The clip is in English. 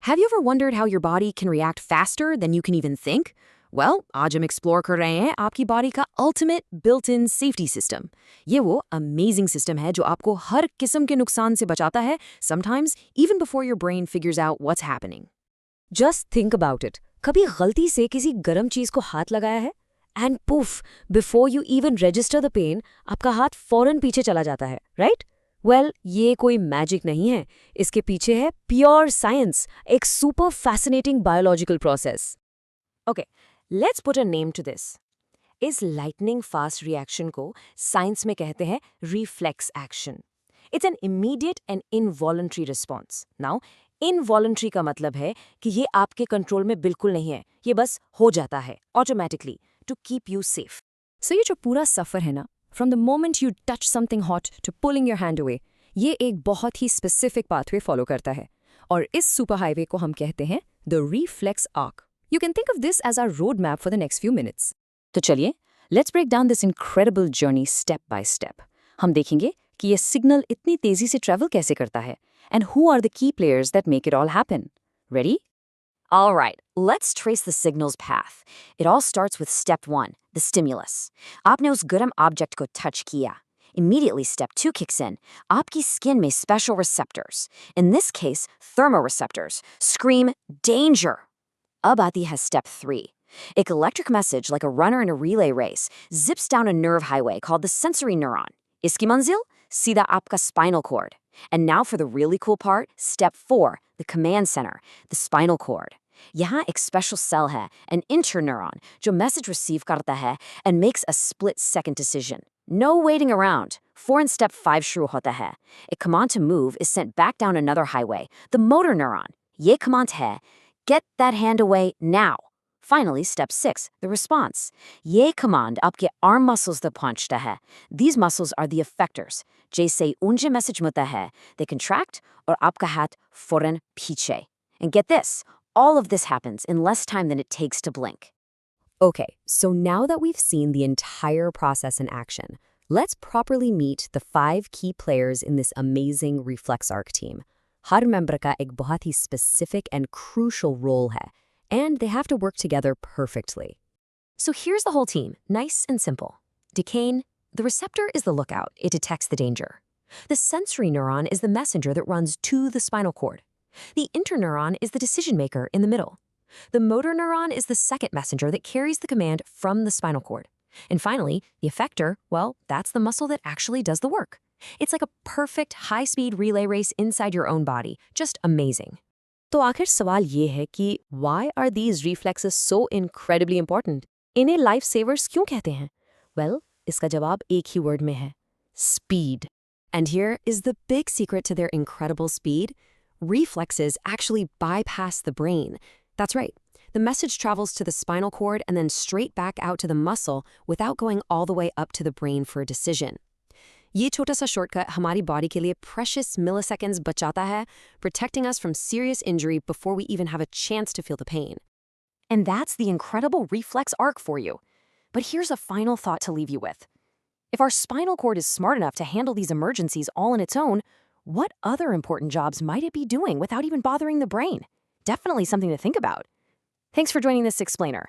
Have you ever wondered how your body can react faster than you can even think? Well, आज हम explore कर रहे हैं आपकी body का ultimate built-in safety system. ये वो amazing system है जो आपको हर किस्म के नुकसान से बचाता है, sometimes even before your brain figures out what's happening. Just think about it. कभी गलती से किसी गर्म चीज को हाथ लगाया है? And poof, before you even register the pain, आपका हाथ फौरन पीछे चला जाता है, right? Well, ये कोई मैजिक नहीं है. इसके पीछे है प्योर साइंस, एक super fascinating biological process. Okay, let's put a name to this. इस lightning fast reaction को साइंस में कहते हैं reflex action. It's an immediate and involuntary response. Now, involuntary का मतलब है कि ये आपके कंट्रोल में बिल्कुल नहीं है. ये बस हो जाता है automatically to keep you safe. So ये जो पूरा सफ़र है ना, from the moment you touch something hot to pulling your hand away, ये एक बहुत ही specific pathway follow करता है. और इस सुपर हाईवे को हम कहते हैं the reflex arc. You can think of this as our roadmap for the next few minutes. तो चलिए, let's break down this incredible journey step by step. हम देखेंगे कि ये सिग्नल इतनी तेजी से ट्रैवल कैसे करता है, and who are the key players that make it all happen. Ready? All right, let's trace the signal's path. It all starts with step 1, the stimulus. आपने उस गर्म object को touch किया. Immediately, step 2 kicks in. आपकी skin में special receptors, in this case, thermoreceptors, scream danger. अब आती है step 3. An electric message, like a runner in a relay race, zips down a nerve highway called the sensory neuron. इसकी मंजिल? सीधा आपका spinal cord. And now for the really cool part, step 4, the command center, the spinal cord. यहाँ एक special cell है, an interneuron, जो message receive करता है and makes a split-second decision. No waiting around. 4 and step 5 शुरू होता है. A command to move is sent back down another highway, the motor neuron. ये command है, get that hand away now. Finally, step 6, the response. ये command आपके arm muscles तक पहुंचता है. These muscles are the effectors. जैसे उनसे message मिलता है, they contract और आपका हाथ फौरन पीछे. And get this, all of this happens in less time than it takes to blink. Okay, so now that we've seen the entire process in action, let's properly meet the 5 key players in this amazing reflex arc team. Her member का एक बहुत ही specific and crucial role है, and they have to work together perfectly. So here's the whole team, nice and simple. Decane, the receptor is the lookout, it detects the danger. The sensory neuron is the messenger that runs to the spinal cord. The interneuron is the decision maker in the middle. The motor neuron is the second messenger that carries the command from the spinal cord. And finally, the effector, well, that's the muscle that actually does the work. It's like a perfect high-speed relay race inside your own body. Just amazing. तो आखिर सवाल ये है कि why are these reflexes so incredibly important? इन्हें life savers क्यों कहते हैं? Well, इसका जवाब एक ही word में है, speed. And here is the big secret to their incredible speed. Reflexes actually bypass the brain. That's right. The message travels to the spinal cord and then straight back out to the muscle without going all the way up to the brain for a decision. ये छोटा सा shortcut हमारी body के लिए precious milliseconds बचाता है, protecting us from serious injury before we even have a chance to feel the pain. And that's the incredible reflex arc for you. But here's a final thought to leave you with. If our spinal cord is smart enough to handle these emergencies all on its own, what other important jobs might it be doing without even bothering the brain? Definitely something to think about. Thanks for joining this explainer.